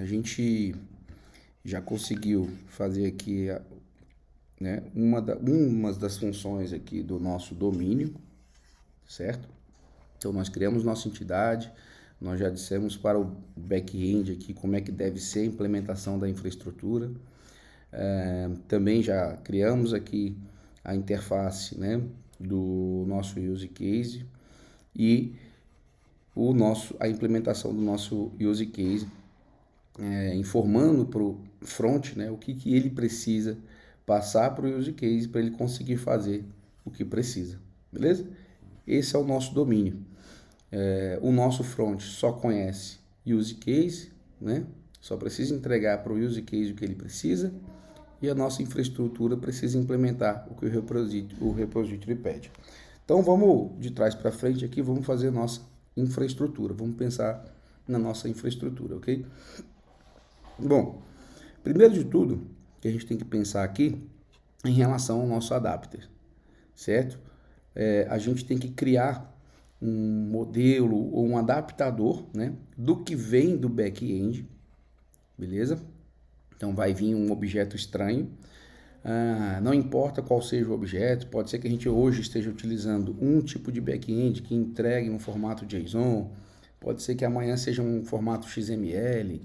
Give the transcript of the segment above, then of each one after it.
a gente já conseguiu fazer aqui, né, uma das funções aqui do nosso domínio, certo? Então, nós criamos nossa entidade, nós já dissemos para o back-end aqui como é que deve ser a implementação da infraestrutura. Também já criamos aqui a interface, né, do nosso use case e a implementação do nosso use case, informando para o front, né, o que ele precisa passar para o use case para ele conseguir fazer o que precisa, beleza? Esse é o nosso domínio. O nosso front só conhece use case, né? Só precisa entregar para o use case o que ele precisa, e a nossa infraestrutura precisa implementar o que o repository pede. Então vamos de trás para frente aqui, vamos fazer a nossa infraestrutura, vamos pensar na nossa infraestrutura, ok? Bom, primeiro de tudo, que a gente tem que pensar aqui em relação ao nosso adapter, certo? A gente tem que criar um modelo ou um adaptador, né, do que vem do back-end, beleza? Então vai vir um objeto estranho, não importa qual seja o objeto, pode ser que a gente hoje esteja utilizando um tipo de back-end que entregue um formato JSON, pode ser que amanhã seja um formato XML,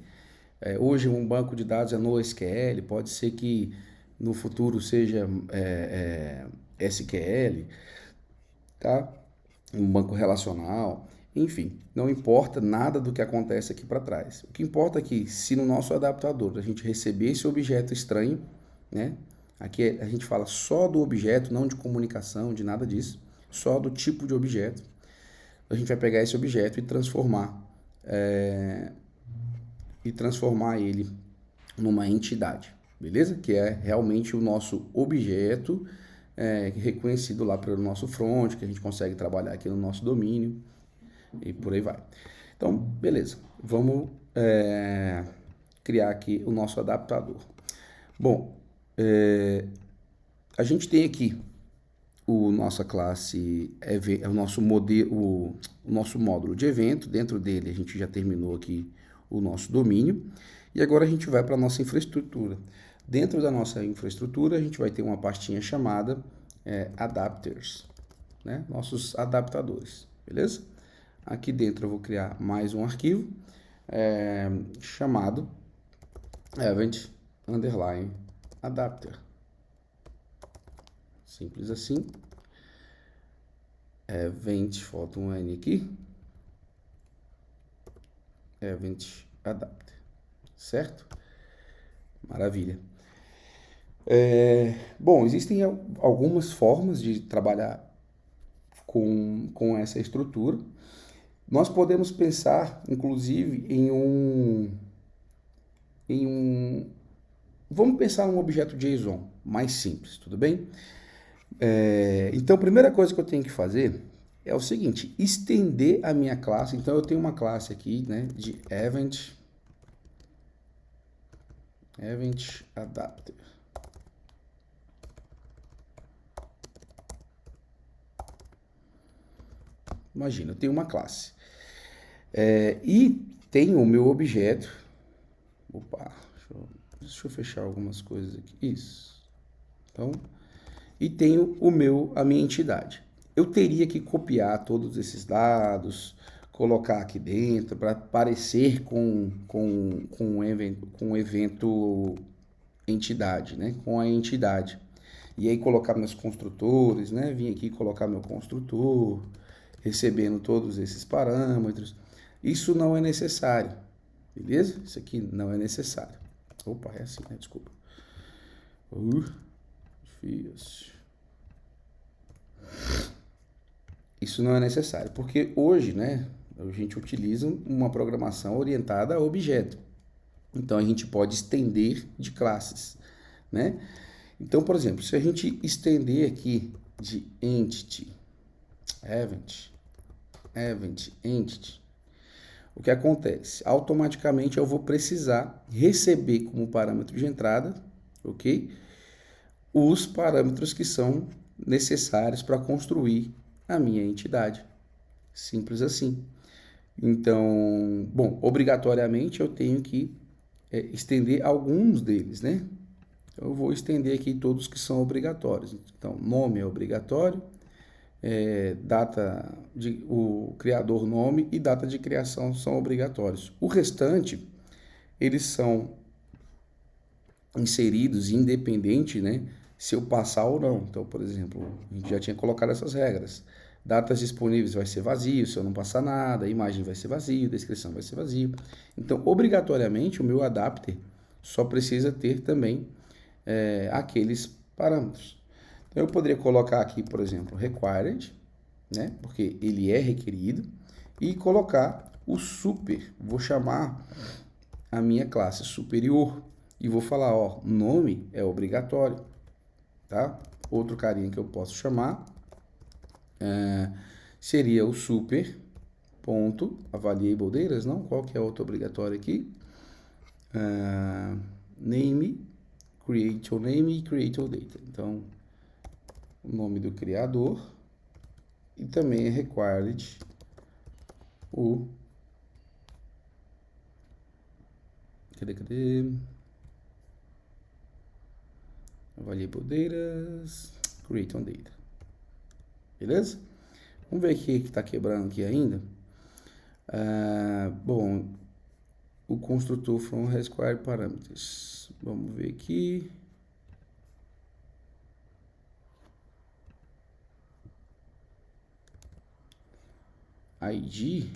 hoje um banco de dados é NoSQL, pode ser que no futuro seja SQL, tá? Um banco relacional, enfim, não importa nada do que acontece aqui para trás. O que importa é que se no nosso adaptador a gente receber esse objeto estranho, né? Aqui a gente fala só do objeto, não de comunicação, de nada disso, só do tipo de objeto. A gente vai pegar esse objeto e transformar ele numa entidade, beleza? Que é realmente o nosso objeto reconhecido lá pelo nosso front, que a gente consegue trabalhar aqui no nosso domínio e por aí vai. Então, beleza, vamos criar aqui o nosso adaptador. Bom, a gente tem aqui nossa classe, o nosso modelo, o nosso módulo de evento. Dentro dele a gente já terminou aqui o nosso domínio e agora a gente vai para a nossa infraestrutura. Dentro da nossa infraestrutura a gente vai ter uma pastinha chamada adapters, né? Nossos adaptadores, beleza? Aqui dentro eu vou criar mais um arquivo chamado event_adapter. Simples assim. Event, falta um N aqui. Event adapter, certo? Maravilha. Bom, existem algumas formas de trabalhar com essa estrutura. Nós podemos pensar, inclusive, vamos pensar num objeto JSON mais simples, tudo bem? Então, a primeira coisa que eu tenho que fazer é o seguinte, estender a minha classe. Então, eu tenho uma classe aqui, né, de event adapter. Imagina, eu tenho uma classe. E tenho o meu objeto. Opa, deixa eu fechar algumas coisas aqui. Isso. Então, e tenho a minha entidade. Eu teria que copiar todos esses dados, colocar aqui dentro para parecer com o evento entidade, né? Com a entidade. E aí colocar meus construtores, né? Vim aqui colocar meu construtor, recebendo todos esses parâmetros. Isso não é necessário, beleza? Isso aqui não é necessário. Opa, é assim, né? Desculpa. Isso não é necessário, porque hoje, né, a gente utiliza uma programação orientada a objeto. Então, a gente pode estender de classes, né? Então, por exemplo, se a gente estender aqui de entity, event entity, o que acontece? Automaticamente eu vou precisar receber como parâmetro de entrada, ok? Os parâmetros que são necessários para construir a minha entidade. Simples assim. Então, bom, obrigatoriamente eu tenho que estender alguns deles, né? Eu vou estender aqui todos que são obrigatórios. Então, nome é obrigatório, o criador nome e data de criação são obrigatórios. O restante, eles são inseridos independente, né, se eu passar ou não. Então, por exemplo, a gente já tinha colocado essas regras. Datas disponíveis vai ser vazio, se eu não passar nada, imagem vai ser vazio, descrição vai ser vazio. Então, obrigatoriamente, o meu adapter só precisa ter também aqueles parâmetros. Então, eu poderia colocar aqui, por exemplo, required, né, porque ele é requerido, e colocar o super. Vou chamar a minha classe superior e vou falar, ó, nome é obrigatório, tá? Outro carinha que eu posso chamar seria o super ponto avalie boldeiras, não? Qual que é outro obrigatório aqui? Name, creator name e creator data. Então, o nome do criador e também é required o cadê? Avalie boldeiras, creator data. Beleza? Vamos ver aqui que está quebrando aqui ainda. Bom, o construtor from required parameters. Vamos ver aqui. ID.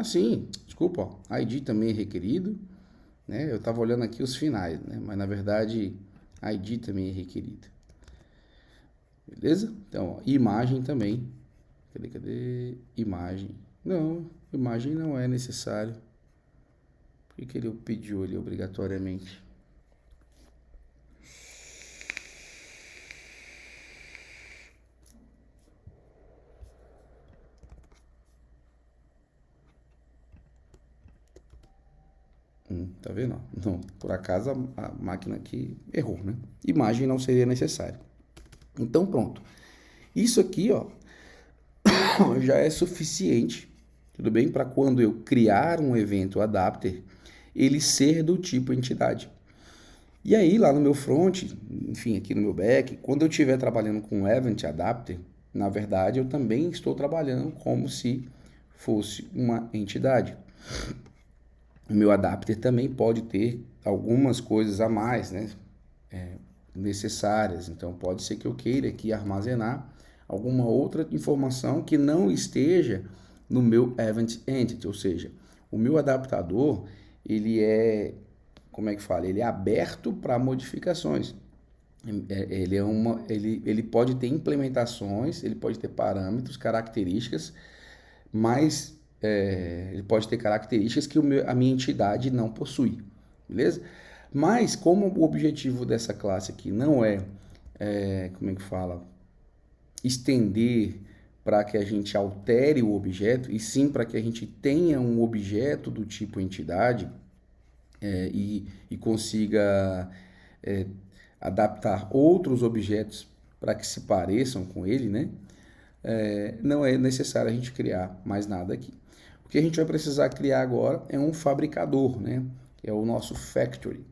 Sim, desculpa, ó. ID também é requerido, né? Eu estava olhando aqui os finais, né? Mas na verdade, ID também é requerido. Beleza? Então, ó, imagem também. Cadê? Imagem. Não, imagem não é necessário. Por que ele pediu ali obrigatoriamente? Tá vendo? Não, por acaso a máquina aqui errou, né? Imagem não seria necessário. Então, pronto. Isso aqui, ó, já é suficiente, tudo bem? Para quando eu criar um evento adapter, ele ser do tipo entidade. E aí, lá no meu front, enfim, aqui no meu back, quando eu estiver trabalhando com event adapter, na verdade, eu também estou trabalhando como se fosse uma entidade. O meu adapter também pode ter algumas coisas a mais, né? Necessárias. Então, pode ser que eu queira aqui armazenar alguma outra informação que não esteja no meu Event Entity, ou seja, o meu adaptador, ele é, como é que fala? Ele é aberto para modificações. Ele pode ter implementações, ele pode ter parâmetros, características, mas ele pode ter características que a minha entidade não possui, beleza? Mas como o objetivo dessa classe aqui não como é que fala? Estender para que a gente altere o objeto, e sim para que a gente tenha um objeto do tipo entidade e consiga adaptar outros objetos para que se pareçam com ele, né? Não é necessário a gente criar mais nada aqui. O que a gente vai precisar criar agora é um fabricador, né? É o nosso factory.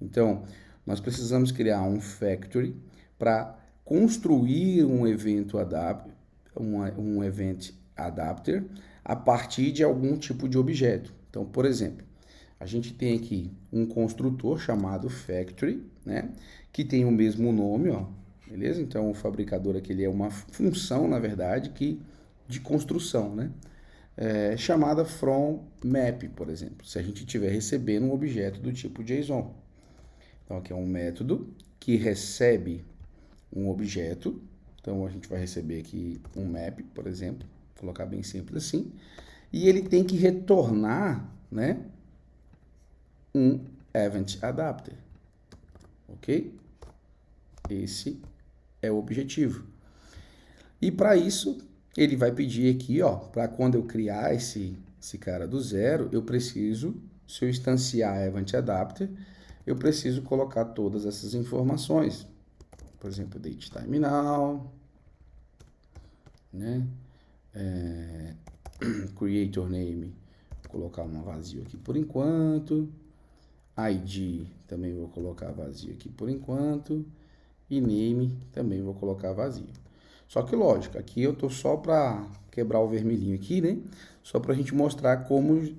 Então, nós precisamos criar um factory para construir um evento adapter, um event adapter a partir de algum tipo de objeto. Então, por exemplo, a gente tem aqui um construtor chamado factory, né? Que tem o mesmo nome, ó. Beleza? Então, o fabricador aqui ele é uma função, na verdade, de construção, né? Chamada from map, por exemplo, se a gente estiver recebendo um objeto do tipo JSON. Então, aqui é um método que recebe um objeto. Então, a gente vai receber aqui um map, por exemplo, vou colocar bem simples assim. E ele tem que retornar, né, um event adapter. Ok? Esse é o objetivo. E para isso, ele vai pedir aqui, ó, para quando eu criar esse cara do zero, eu preciso, se eu instanciar event adapter, eu preciso colocar todas essas informações. Por exemplo, date time now, né? Creator name, vou colocar uma vazio aqui por enquanto. ID também vou colocar vazio aqui por enquanto. E name também vou colocar vazio. Só que lógico, aqui eu tô só para quebrar o vermelhinho aqui, né? Só para a gente mostrar como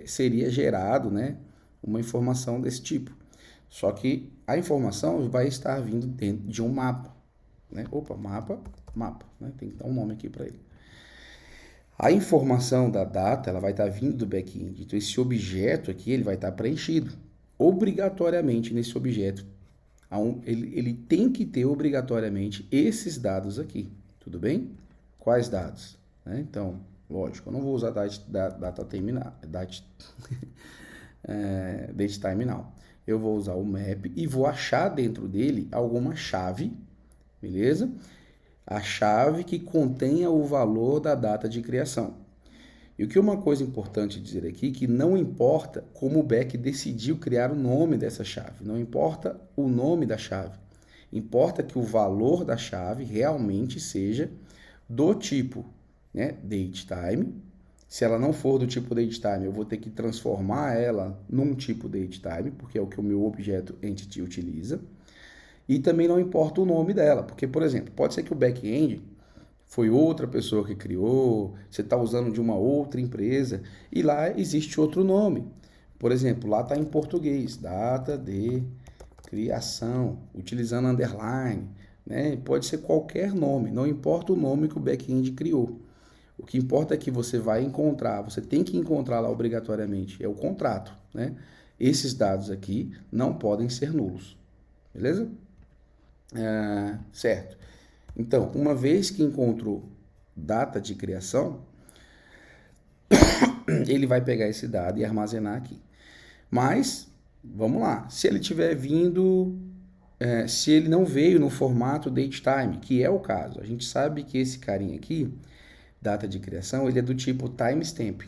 seria gerado, né, uma informação desse tipo. Só que a informação vai estar vindo dentro de um mapa, né? Opa, mapa, né? Tem que dar um nome aqui para ele. A informação da data, ela vai estar vindo do back-end. Então, esse objeto aqui, ele vai estar preenchido. Obrigatoriamente, nesse objeto, ele tem que ter, obrigatoriamente, esses dados aqui. Tudo bem? Quais dados? Né? Então, lógico, eu não vou usar datetime now. Eu vou usar o map e vou achar dentro dele alguma chave, beleza? A chave que contenha o valor da data de criação. E o que é uma coisa importante dizer aqui, que não importa como o back decidiu criar o nome dessa chave, não importa o nome da chave, importa que o valor da chave realmente seja do tipo, né, datetime. Se ela não for do tipo datetime, eu vou ter que transformar ela num tipo datetime, porque é o que o meu objeto entity utiliza. E também não importa o nome dela, porque, por exemplo, pode ser que o back-end foi outra pessoa que criou, você está usando de uma outra empresa, e lá existe outro nome. Por exemplo, lá está em português, data de criação, utilizando underline, né? Pode ser qualquer nome, não importa o nome que o back-end criou. O que importa é que você vai encontrar, você tem que encontrar lá obrigatoriamente, é o contrato, né? Esses dados aqui não podem ser nulos, beleza? Certo. Então, uma vez que encontrou data de criação, ele vai pegar esse dado e armazenar aqui. Mas, vamos lá, se ele tiver vindo, se ele não veio no formato datetime, que é o caso, a gente sabe que esse carinha aqui, data de criação, ele é do tipo timestamp,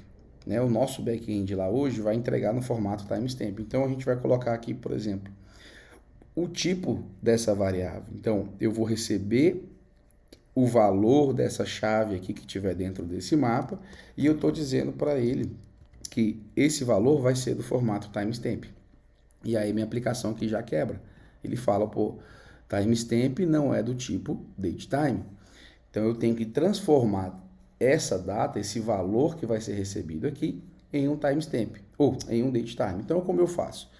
né? O nosso back-end lá hoje vai entregar no formato timestamp. Então, a gente vai colocar aqui, por exemplo, o tipo dessa variável. Então, eu vou receber o valor dessa chave aqui que tiver dentro desse mapa e eu estou dizendo para ele que esse valor vai ser do formato timestamp. E aí minha aplicação aqui já quebra. Ele fala, pô, timestamp não é do tipo datetime. Então eu tenho que transformar essa data, esse valor que vai ser recebido aqui, em um timestamp ou em um datetime. Então como eu faço?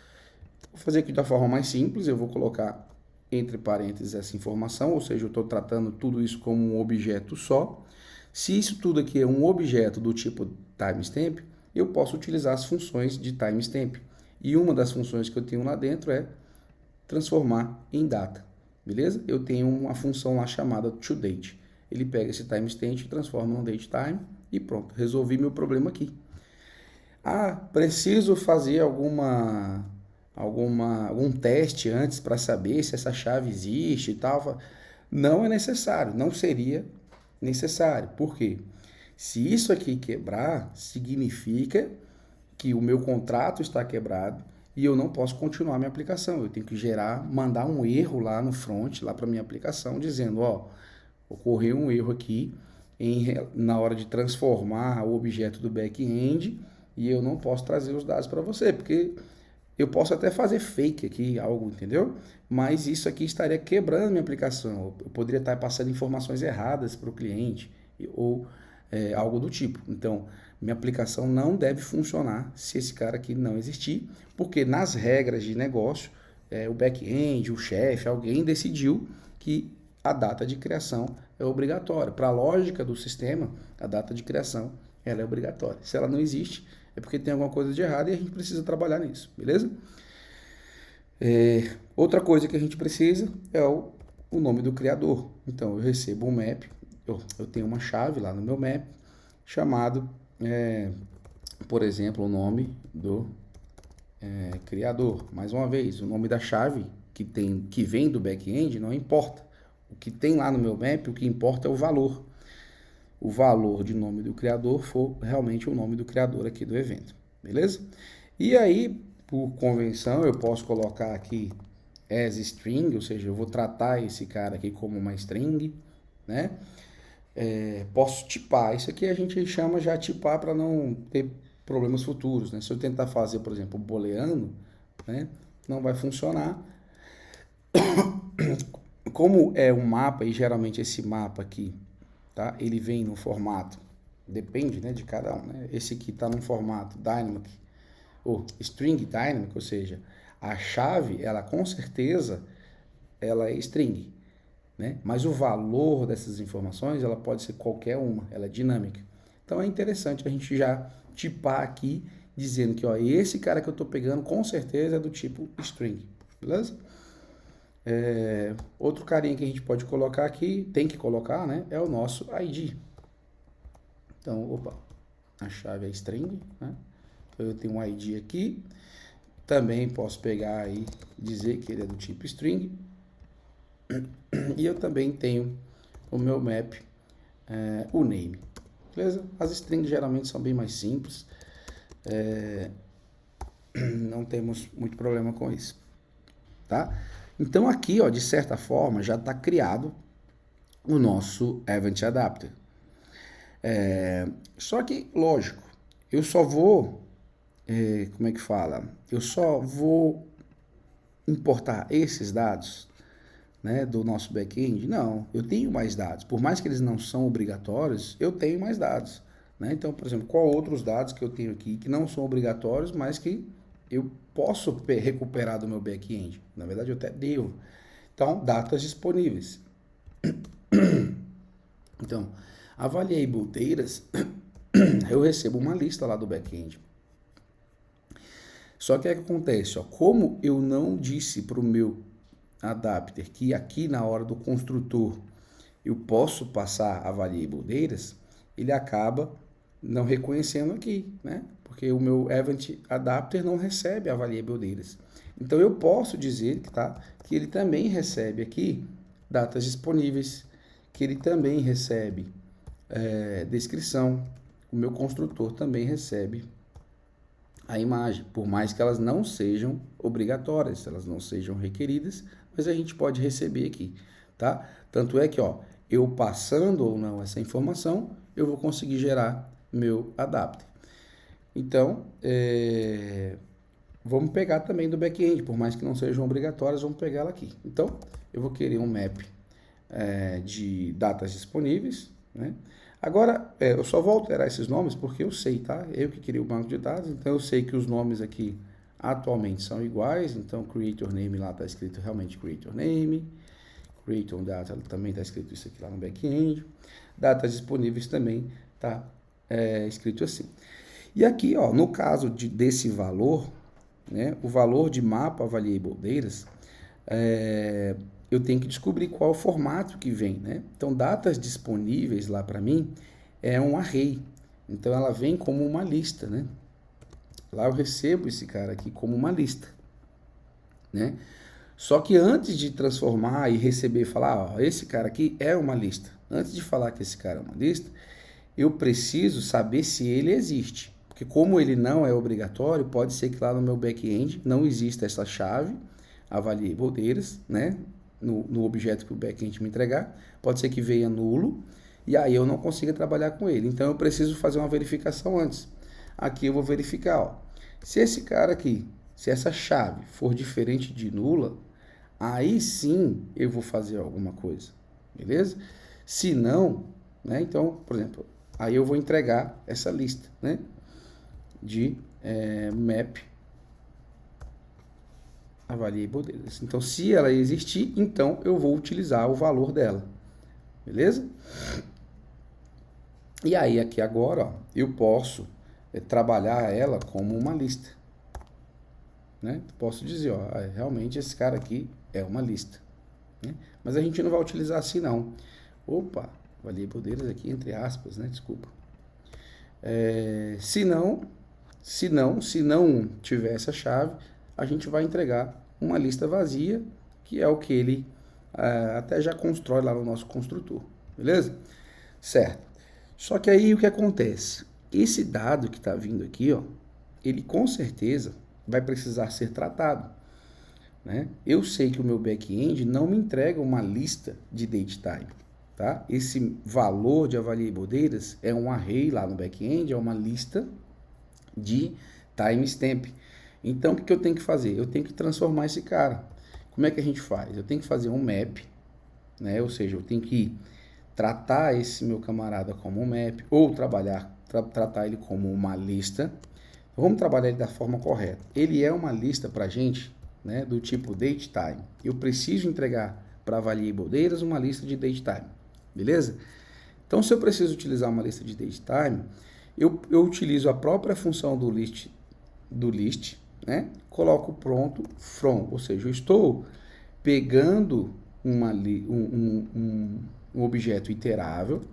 Vou fazer aqui da forma mais simples, eu vou colocar entre parênteses essa informação, ou seja, eu estou tratando tudo isso como um objeto só. Se isso tudo aqui é um objeto do tipo timestamp, eu posso utilizar as funções de timestamp. E uma das funções que eu tenho lá dentro é transformar em data, beleza? Eu tenho uma função lá chamada toDate. Ele pega esse timestamp e transforma num datetime e pronto, resolvi meu problema aqui. Ah, preciso fazer algum teste antes para saber se essa chave existe e tal. Não é necessário, não seria necessário. Por quê? Se isso aqui quebrar, significa que o meu contrato está quebrado e eu não posso continuar minha aplicação. Eu tenho que mandar um erro lá no front, lá para minha aplicação, dizendo, ó, ocorreu um erro aqui na hora de transformar o objeto do back-end e eu não posso trazer os dados para você, porque eu posso até fazer fake aqui, algo, entendeu? Mas isso aqui estaria quebrando minha aplicação. Eu poderia estar passando informações erradas para o cliente ou algo do tipo. Então, minha aplicação não deve funcionar se esse cara aqui não existir, porque nas regras de negócio, o back-end, o chefe, alguém decidiu que a data de criação é obrigatória. Para a lógica do sistema, a data de criação ela é obrigatória. Se ela não existe, é porque tem alguma coisa de errado e a gente precisa trabalhar nisso, beleza? Outra coisa que a gente precisa é o nome do criador. Então, eu recebo um map, eu tenho uma chave lá no meu map, chamado, por exemplo, o nome do criador. Mais uma vez, o nome da chave que vem do back-end não importa. O que tem lá no meu map, o que importa é o valor. O valor de nome do criador for realmente o nome do criador aqui do evento, beleza? E aí, por convenção, eu posso colocar aqui as string, ou seja, eu vou tratar esse cara aqui como uma string, né? Posso tipar, isso aqui a gente chama já tipar para não ter problemas futuros, né? Se eu tentar fazer, por exemplo, booleano, né? Não vai funcionar. Como é um mapa, e geralmente esse mapa aqui, tá? Ele vem no formato, depende, né, de cada um, né? Esse aqui está no formato dynamic, ou string dynamic, ou seja, a chave, ela com certeza, ela é string, né? Mas o valor dessas informações, ela pode ser qualquer uma, ela é dinâmica. Então é interessante a gente já tipar aqui, dizendo que, ó, esse cara que eu estou pegando com certeza é do tipo string, beleza? Outro carinha que a gente pode colocar aqui, tem que colocar, né, é o nosso ID. Então, opa, a chave é string, né? Então eu tenho um ID aqui, também posso pegar aí, dizer que ele é do tipo string, e eu também tenho o meu map, o name, beleza? As strings geralmente são bem mais simples, não temos muito problema com isso, tá? Então aqui, ó, de certa forma, já está criado o nosso Event Adapter. Só que, lógico, eu só vou, como é que fala? Eu só vou importar esses dados, né, do nosso back-end? Não, eu tenho mais dados. Por mais que eles não são obrigatórios, eu tenho mais dados, né? Então, por exemplo, qual outros dados que eu tenho aqui que não são obrigatórios, mas que eu posso recuperar do meu back-end? Na verdade, eu até devo. Então, datas disponíveis. Então, available datas, eu recebo uma lista lá do back-end. Só que o que acontece? Ó, como eu não disse para o meu adapter que aqui na hora do construtor eu posso passar available datas, ele acaba não reconhecendo aqui, né? Porque o meu event adapter não recebe available datas. Então eu posso dizer, tá, que ele também recebe aqui datas disponíveis, que ele também recebe descrição. O meu construtor também recebe a imagem, por mais que elas não sejam obrigatórias, elas não sejam requeridas, mas a gente pode receber aqui, tá? Tanto é que, ó, eu passando ou não essa informação, eu vou conseguir gerar meu adapter. Então, vamos pegar também do back-end, por mais que não sejam obrigatórias, vamos pegar ela aqui. Então, eu vou querer um map de datas disponíveis, né? Agora, eu só vou alterar esses nomes porque eu sei, tá? Eu que criei o banco de dados, então eu sei que os nomes aqui atualmente são iguais, então creator name lá está escrito realmente creator name, creator data também está escrito isso aqui lá no back-end, datas disponíveis também está escrito assim. E aqui, ó, no caso desse valor, né, o valor de mapa available datas, eu tenho que descobrir qual é o formato que vem, né? Então, datas disponíveis lá para mim é um array. Então, ela vem como uma lista, né? Lá eu recebo esse cara aqui como uma lista, né? Só que antes de transformar e receber e falar, ó, esse cara aqui é uma lista. Antes de falar que esse cara é uma lista, eu preciso saber se ele existe. Porque como ele não é obrigatório, pode ser que lá no meu back-end não exista essa chave, available datas, né? No objeto que o back-end me entregar, pode ser que venha nulo, e aí eu não consiga trabalhar com ele. Então eu preciso fazer uma verificação antes. Aqui eu vou verificar, ó, se esse cara aqui, se essa chave for diferente de nula, aí sim eu vou fazer alguma coisa, beleza? Se não, né, então, por exemplo, aí eu vou entregar essa lista, né, de map available datas. Então, se ela existir, então eu vou utilizar o valor dela, beleza? E aí, aqui agora, ó, eu posso trabalhar ela como uma lista, né? Posso dizer, ó, realmente esse cara aqui é uma lista, né? Mas a gente não vai utilizar assim, não. Opa, available datas aqui entre aspas, né? Desculpa. Se não tiver essa chave, a gente vai entregar uma lista vazia, que é o que ele até já constrói lá no nosso construtor, beleza? Certo. Só que aí o que acontece? Esse dado que está vindo aqui, ó, ele com certeza vai precisar ser tratado, né? Eu sei que o meu back-end não me entrega uma lista de datetime, tá? Esse valor de available datas é um array lá no back-end, é uma lista de timestamp. Então, o que eu tenho que fazer? Eu tenho que transformar esse cara. Como é que a gente faz? Eu tenho que fazer um map, né? Ou seja, eu tenho que tratar esse meu camarada como um map, ou tratar ele como uma lista. Vamos trabalhar ele da forma correta. Ele é uma lista para a gente, né, do tipo datetime. Eu preciso entregar para variabledeiras uma lista de datetime, beleza? Então, se eu preciso utilizar uma lista de datetime, eu utilizo a própria função do list, né? Coloco pronto from, ou seja, eu estou pegando um objeto iterável.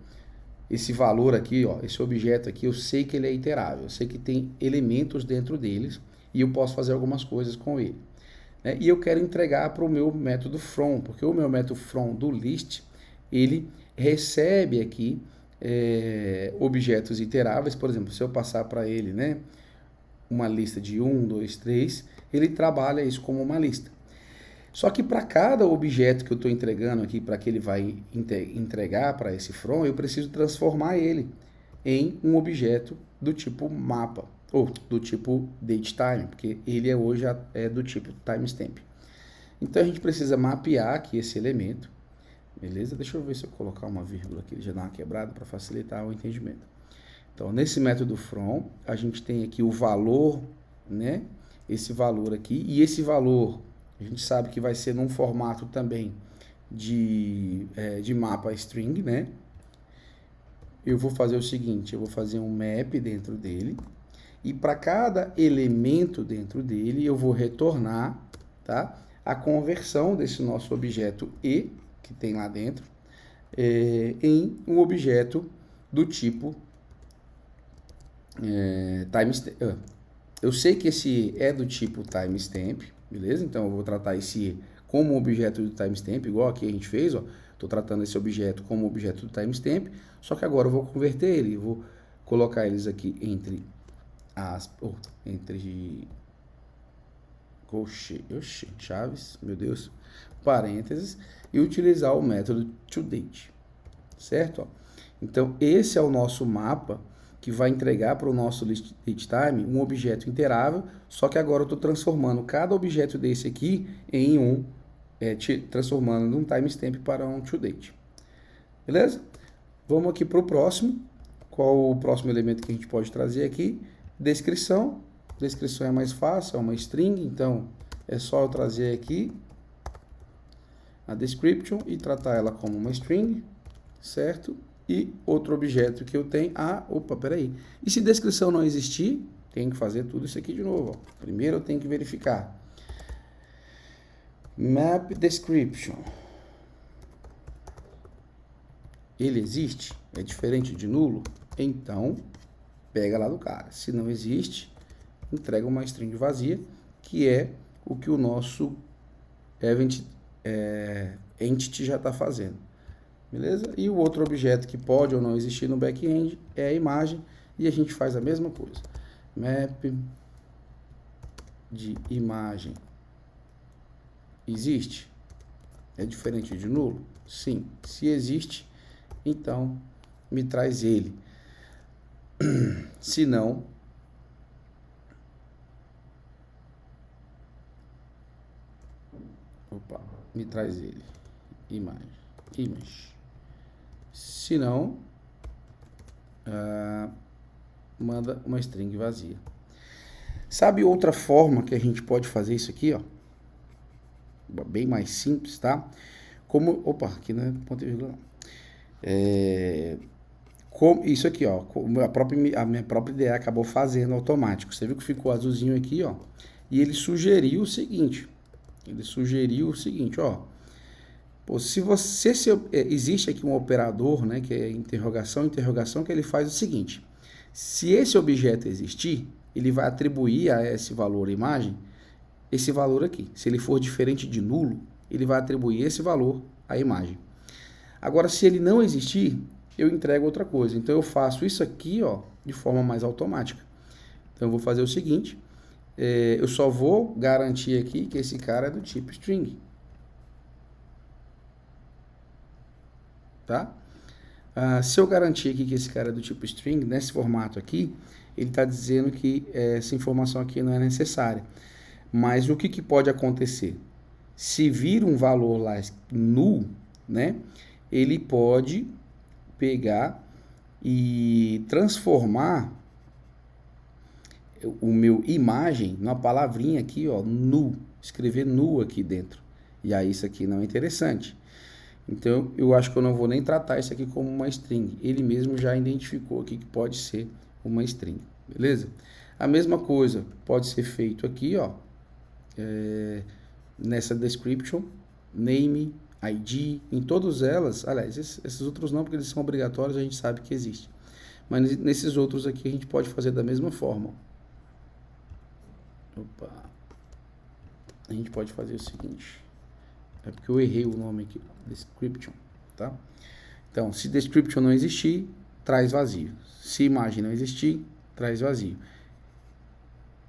Esse valor aqui, ó, esse objeto aqui, eu sei que ele é iterável, eu sei que tem elementos dentro deles e eu posso fazer algumas coisas com ele, né? E eu quero entregar para o meu método from, porque o meu método from do list, ele recebe aqui objetos iteráveis. Por exemplo, se eu passar para ele, né, uma lista de 1, 2, 3, ele trabalha isso como uma lista. Só que para cada objeto que eu estou entregando aqui, para que ele vai entregar para esse from, eu preciso transformar ele em um objeto do tipo mapa, ou do tipo datetime, porque ele hoje é do tipo timestamp. Então a gente precisa mapear aqui esse elemento, beleza? Deixa eu ver se eu colocar uma vírgula aqui, ele já dá uma quebrada para facilitar o entendimento. Então, nesse método from, a gente tem aqui o valor, né? Esse valor aqui, e esse valor a gente sabe que vai ser num formato também de mapa string, né? Eu vou fazer o seguinte, eu vou fazer um map dentro dele, e para cada elemento dentro dele, eu vou retornar, tá, a conversão desse nosso objeto E, que tem lá dentro, em um objeto do tipo timestamp. Eu sei que esse é do tipo timestamp, beleza? Então eu vou tratar esse como objeto do timestamp, igual aqui a gente fez, ó. Estou tratando esse objeto como objeto do timestamp, só que agora eu vou converter ele, vou colocar eles aqui entre chaves, meu Deus, parênteses, e utilizar o método toDate, certo? Ó. Então esse é o nosso mapa que vai entregar para o nosso datetime um objeto iterável, só que agora eu estou transformando cada objeto desse aqui em transformando de um timestamp para um toDate. Beleza? Vamos aqui para o próximo. Qual o próximo elemento que a gente pode trazer aqui? Descrição. Descrição é mais fácil, é uma string, então é só eu trazer aqui a description e tratar ela como uma string, certo? E outro objeto que eu tenho, peraí. E se descrição não existir, tenho que fazer tudo isso aqui de novo, ó. Primeiro eu tenho que verificar. Map description. Ele existe? É diferente de nulo? Então, pega lá do cara. Se não existe, entrega uma string vazia, que é o que o nosso entity já está fazendo. Beleza? E o outro objeto que pode ou não existir no back-end é a imagem, e a gente faz a mesma coisa. Map de imagem existe? É diferente de nulo? Sim. Se existe, então me traz ele. Se não, me traz ele. Image. Se não, manda uma string vazia. Sabe outra forma que a gente pode fazer isso aqui, ó? Bem mais simples, tá? Aqui não é ponto e vírgula, não. Isso aqui, ó, a minha própria ideia acabou fazendo automático. Você viu que ficou azulzinho aqui, ó? E ele sugeriu o seguinte. Ó. Pô, existe aqui um operador, né, que é interrogação, que ele faz o seguinte: se esse objeto existir, ele vai atribuir a esse valor imagem, esse valor aqui. Se ele for diferente de nulo, ele vai atribuir esse valor à imagem. Agora, se ele não existir, eu entrego outra coisa. Então eu faço isso aqui, ó, de forma mais automática. Então eu vou fazer o seguinte: eu só vou garantir aqui que esse cara é do tipo string. Tá? Se eu garantir aqui que esse cara é do tipo string, nesse formato aqui, ele está dizendo que essa informação aqui não é necessária. Mas o que pode acontecer? Se vir um valor lá null, né, ele pode pegar e transformar o meu imagem numa palavrinha aqui, ó, null, escrever null aqui dentro. E aí isso aqui não é interessante. Então eu acho que eu não vou nem tratar isso aqui como uma string. Ele mesmo já identificou aqui que pode ser uma string, beleza? A mesma coisa pode ser feito aqui, ó, nessa description, name, ID, em todas elas. Aliás, esses outros não, porque eles são obrigatórios, a gente sabe que existe. Mas nesses outros aqui a gente pode fazer da mesma forma. Opa. A gente pode fazer o seguinte. É porque eu errei o nome aqui. Description, tá? Então, se description não existir, traz vazio. Se imagem não existir, traz vazio.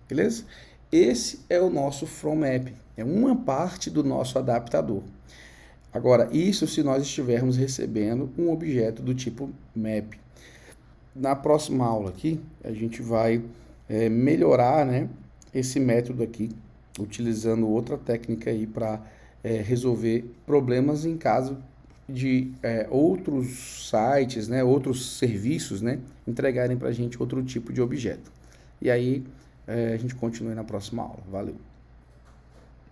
Beleza? Esse é o nosso from map. É uma parte do nosso adaptador. Agora, isso se nós estivermos recebendo um objeto do tipo map. Na próxima aula aqui, a gente vai melhorar, né, esse método aqui, utilizando outra técnica aí para resolver problemas em caso de outros sites, né, outros serviços, né, entregarem para a gente outro tipo de objeto. E aí a gente continua na próxima aula. Valeu!